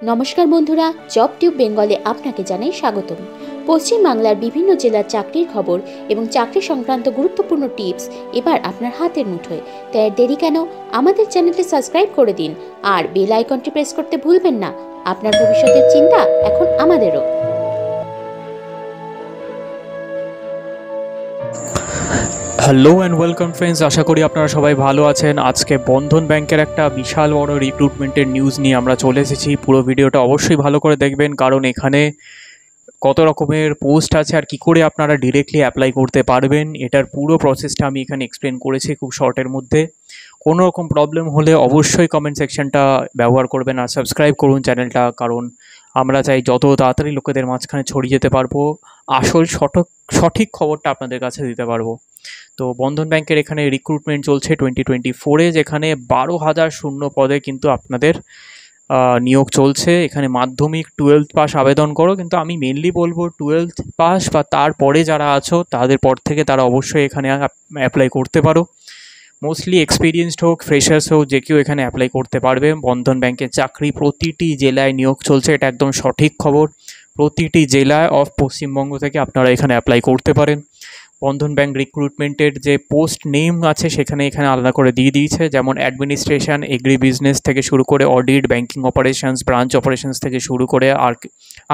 নমস্কার বন্ধুরা, job tube বেঙ্গলে আপনাকে জানাই স্বাগতম। পশ্চিম বাংলার বিভিন্ন জেলার চাকরির খবর এবং চাকরি সংক্রান্ত গুরুত্বপূর্ণ টিপস এবার আপনার হাতের মুঠোয়। তাই আর দেরি কেন, আমাদের চ্যানেলটি সাবস্ক্রাইব করে দিন আর বেল আইকনটি প্রেস করতে ভুলবেন না। আপনার ভবিষ্যতের চিন্তা এখন আমাদেরও। হ্যালো অ্যান্ড ওয়েলকাম ফ্রেন্ডস, আশা করি আপনারা সবাই ভালো আছেন। আজকে বন্ধন ব্যাংকের একটা বিশাল বড় রিক্রুটমেন্টের নিউজ নিয়ে আমরা চলে এসেছি। পুরো ভিডিওটা অবশ্যই ভালো করে দেখবেন, কারণ এখানে কত রকমের পোস্ট আছে আর কি করে আপনারা ডিরেক্টলি অ্যাপ্লাই করতে পারবেন, এটার পুরো প্রসেসটা আমি এখানে এক্সপ্লেন করেছি খুব শর্টের মধ্যে। কোনো রকম প্রবলেম হলে অবশ্যই কমেন্ট সেকশনটা ব্যবহার করবেন আর সাবস্ক্রাইব করুন চ্যানেলটা, কারণ আমরা চাই যত তাড়াতাড়ি লোকেদের মাঝখানে ছড়িয়ে যেতে পারবো, আসল সঠিক খবরটা আপনাদের কাছে দিতে পারবো। তো বন্ধন ব্যাংকের এখানে রিক্রুটমেন্ট চলছে 2024-এ, যেখানে 12,000 শূন্য পদে কিন্তু আপনাদের নিয়োগ চলছে। এখানে মাধ্যমিক 12th পাস আবেদন করো, কিন্তু আমি মেনলি বলবো 12th পাস বা তারপরে যারা আছো তাদের পর থেকে তারা অবশ্যই এখানে অ্যাপ্লাই করতে পারো। মোস্টলি এক্সপিরিয়েন্সড হোক, ফ্রেশার্স হোক, যে কেউ এখানে অ্যাপ্লাই করতে পারবে। বন্ধন ব্যাংকের চাকরি প্রতিটি জেলায় নিয়োগ চলছে, এটা একদম সঠিক খবর। প্রতিটি জেলায় অফ পশ্চিমবঙ্গ থেকে আপনারা এখানে অ্যাপ্লাই করতে পারেন। বন্ধন ব্যাংক রিক্রুটমেন্টের যে পোস্ট নেম আছে সেখানে এখানে আলাদা করে দিয়ে দিয়েছে, যেমন অ্যাডমিনিস্ট্রেশন, এগ্রি বিজনেস থেকে শুরু করে audit, banking operations, branch operations থেকে শুরু করে আর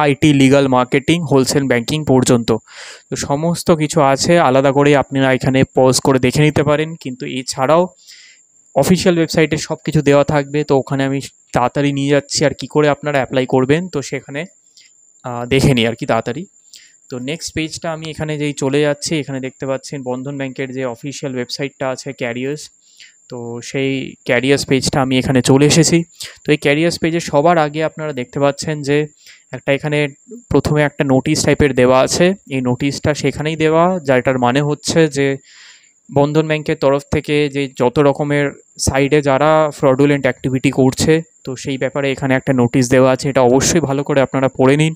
IT, legal, marketing, wholesale banking পর্যন্ত। তো সমস্ত কিছু আছে, আলাদা করে আপনারা এখানে পজ করে দেখে নিতে পারেন। কিন্তু এছাড়াও অফিসিয়াল ওয়েবসাইটে সব কিছু দেওয়া থাকবে, তো ওখানে আমি তাড়াতাড়ি নিয়ে যাচ্ছি আর কি করে আপনারা অ্যাপ্লাই করবেন, তো সেখানে দেখে নিই আর কি তাড়াতাড়ি। তো নেক্সট পেজটা আমি এখানে যেই চলে যাচ্ছি, এখানে দেখতে পাচ্ছেন বন্ধন ব্যাংকের যে অফিসিয়াল ওয়েবসাইটটা আছে ক্যারিয়ার্স, তো সেই ক্যারিয়ার্স পেজটা আমি এখানে চলে এসেছি। তো এই ক্যারিয়ার্স পেজে সবার আগে আপনারা দেখতে পাচ্ছেন যে একটা এখানে প্রথমে একটা নোটিশ টাইপের দেওয়া আছে। এই নোটিশটা সেখানেই দেওয়া, যাটার মানে হচ্ছে যে বন্ধন ব্যাংকের তরফ থেকে যে যত রকমের সাইডে যারা ফ্রডুলেন্ট অ্যাক্টিভিটি করছে, তো সেই ব্যাপারে এখানে একটা নোটিশ দেওয়া আছে। এটা অবশ্যই ভালো করে আপনারা পড়ে নিন,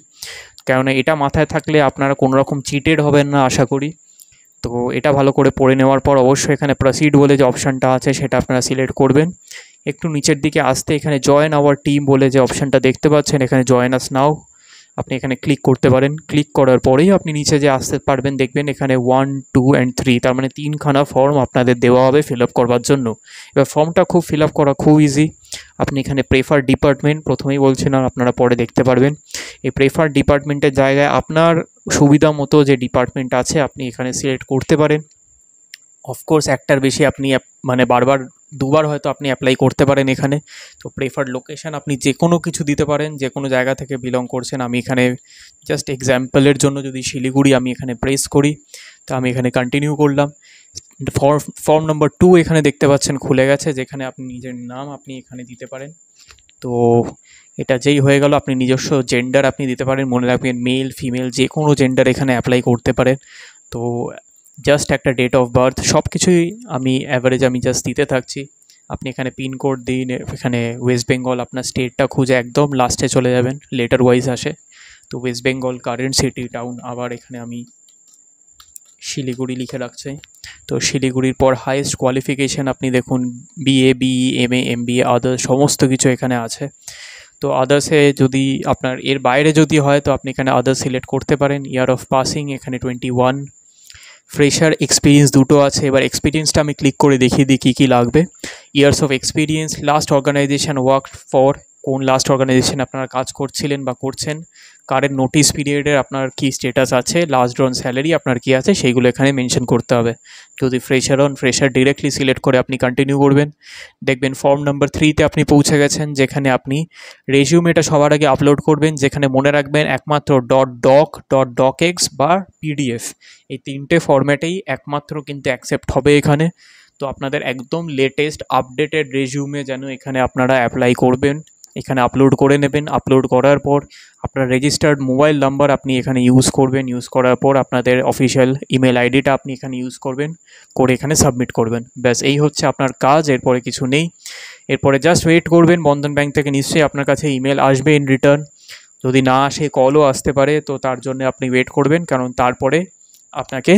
কেননা এটা মাথায় থাকলে আপনারা কোনো রকম চিটেড হবেন না আশা করি। তো এটা ভালো করে পড়ে নেওয়ার পর অবশ্যই এখানে প্রসিড বলে যে অপশানটা আছে সেটা আপনারা সিলেক্ট করবেন। একটু নিচের দিকে আসতে এখানে জয়েন আওয়ার টিম বলে যে অপশানটা দেখতে পাচ্ছেন, এখানে জয়েন আস নাও আপনি এখানে ক্লিক করতে পারেন। ক্লিক করার পরেই আপনি নিচে যে আসতে পারবেন, দেখবেন এখানে 1, 2 and 3, তার মানে 3খানা ফর্ম আপনাদের দেওয়া হবে ফিল আপ করবার জন্য। এবার ফর্মটা ফিল আপ করা খুব ইজি। আপনি এখানে প্রেফার ডিপার্টমেন্ট প্রথমেই বলছিলাম, আপনারা পরে দেখতে পারবেন। এই প্রেফার ডিপার্টমেন্টের জায়গায় আপনার সুবিধা মতো যে ডিপার্টমেন্ট আছে আপনি এখানে সিলেক্ট করতে পারেন। অফকোর্স একটার বেশি আপনি মানে বারবার দুবার হয়তো আপনি অ্যাপ্লাই করতে পারেন এখানে। তো প্রেফার্ড লোকেশান আপনি যে কোনো কিছু দিতে পারেন, যে কোনো জায়গা থেকে বিলং করছেন। আমি এখানে জাস্ট এক্সাম্পলের জন্য যদি শিলিগুড়ি আমি এখানে প্রেস করি, তো আমি এখানে কন্টিনিউ করলাম। ফর্ম নাম্বার 2 এখানে দেখতে পাচ্ছেন খুলে গেছে, যেখানে আপনি নিজের নাম আপনি এখানে দিতে পারেন। তো এটা যেই হয়ে গেল, আপনি নিজস্ব জেন্ডার আপনি দিতে পারেন। মনে রাখবেন মেল ফিমেল যে কোনো জেন্ডার এখানে অ্যাপ্লাই করতে পারেন। তো জাস্ট একটা ডেট অফ বার্থ, সব কিছুই আমি অ্যাভারেজ আমি জাস্ট দিতে থাকছি। আপনি এখানে পিনকোড দিন, এখানে ওয়েস্ট বেঙ্গল আপনার স্টেটটা খুঁজে একদম লাস্টে চলে যাবেন, লেটার ওয়াইজ আসে। তো West Bengal, current city, town, আবার এখানে আমি শিলিগুড়ি লিখে রাখছি। তো শিলিগুড়ির পর হাইয়েস্ট কোয়ালিফিকেশান আপনি দেখুন BA, BE, MA, MBA, others সমস্ত কিছু এখানে আছে। তো আদার্সে যদি আপনার এর বাইরে যদি হয় তো আপনি এখানে আদার্স সিলেক্ট করতে পারেন। ইয়ার অফ পাসিং এখানে 21, ফ্রেশার, এক্সপিরিয়েন্স দুটো আছে। এবার এক্সপিরিয়েন্সটা আমি ক্লিক করে দেখিয়ে দিই কী কী লাগবে। Years of experience, last organization work for, কোন লাস্ট অর্গানাইজেশন আপনারা কাজ করছিলেন বা করছেন, কারেন্ট নোটিস পিরিয়ডের আপনার কী স্টেটাস আছে, লাস্ট ড্রন স্যালারি আপনার কী আছে সেইগুলো এখানে মেনশন করতে হবে। যদি ফ্রেশার হন, ফ্রেশার ডিরেক্টলি সিলেক্ট করে আপনি কন্টিনিউ করবেন। দেখবেন ফর্ম নাম্বার 3-তে আপনি পৌঁছে গেছেন, যেখানে আপনি রেজিউমেটা সবার আগে আপলোড করবেন, যেখানে মনে রাখবেন একমাত্র .doc, .docx বা PDF, এই 3টে ফরম্যাটেই একমাত্র কিন্তু অ্যাকসেপ্ট হবে এখানে। তো আপনাদের একদম লেটেস্ট আপডেটেড রেজিউমে যেন এখানে আপনারা অ্যাপ্লাই করবেন, এখানে আপলোড করে নেবেন। আপলোড করার পর আপনার রেজিস্টার্ড মোবাইল নাম্বার আপনি এখানে ইউজ করবেন। ইউজ করার পর আপনাদের অফিসিয়াল ইমেল আইডিটা আপনি এখানে ইউজ করবেন, করে এখানে সাবমিট করবেন। ব্যাস এই হচ্ছে আপনার কাজ, এরপরে কিছু নেই। এরপরে জাস্ট ওয়েট করবেন, বন্ধন ব্যাংক থেকে নিশ্চয়ই আপনার কাছে ইমেল আসবে ইন রিটার্ন। যদি না আসে কলও আসতে পারে, তো তার জন্য আপনি ওয়েট করবেন, কারণ তারপরে আপনাকে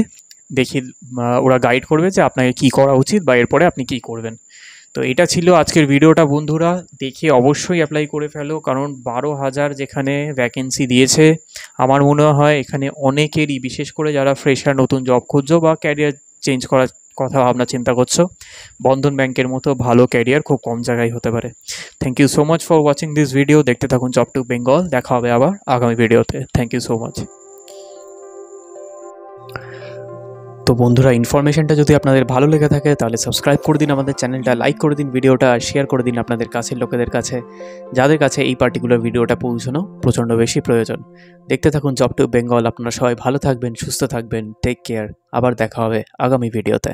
ওরা গাইড করবে যে আপনাকে কী করা উচিত বা এরপরে আপনি কী করবেন। তো তো এটা ছিল আজকের ভিডিওটা বন্ধুরা, দেখে অবশ্যই অ্যাপ্লাই করে ফেলো, কারণ 12,000 যেখানে ভ্যাকেন্সি দিয়েছে, আমার মনে হয় এখানে অনেকেরই, বিশেষ করে যারা ফ্রেশার নতুন জব খুঁজছো বা ক্যারিয়ার চেঞ্জ করার কথা ভাবনা চিন্তা করছো, বন্ধন ব্যাংকের মতো ভালো ক্যারিয়ার খুব কম জায়গায় হতে পারে। Thank you so much for watching this video. দেখতে থাকুন জব টু বেঙ্গল। দেখা হবে আবার আগামী ভিডিওতে। Thank you so much. তো বন্ধুরা, ইনফরমেশনটা যদি আপনাদের ভালো লেগে থাকে তাহলে সাবস্ক্রাইব করে দিন আমাদের চ্যানেলটা, লাইক করে দিন ভিডিওটা, আর শেয়ার করে দিন আপনাদের কাছের লোকেদের কাছে, যাদের কাছে এই পার্টিকুলার ভিডিওটা পৌঁছানো প্রচণ্ড বেশি প্রয়োজন। দেখতে থাকুন জব টু বেঙ্গল। আপনারা সবাই ভালো থাকবেন, সুস্থ থাকবেন, টেক কেয়ার। আবার দেখা হবে আগামী ভিডিওতে।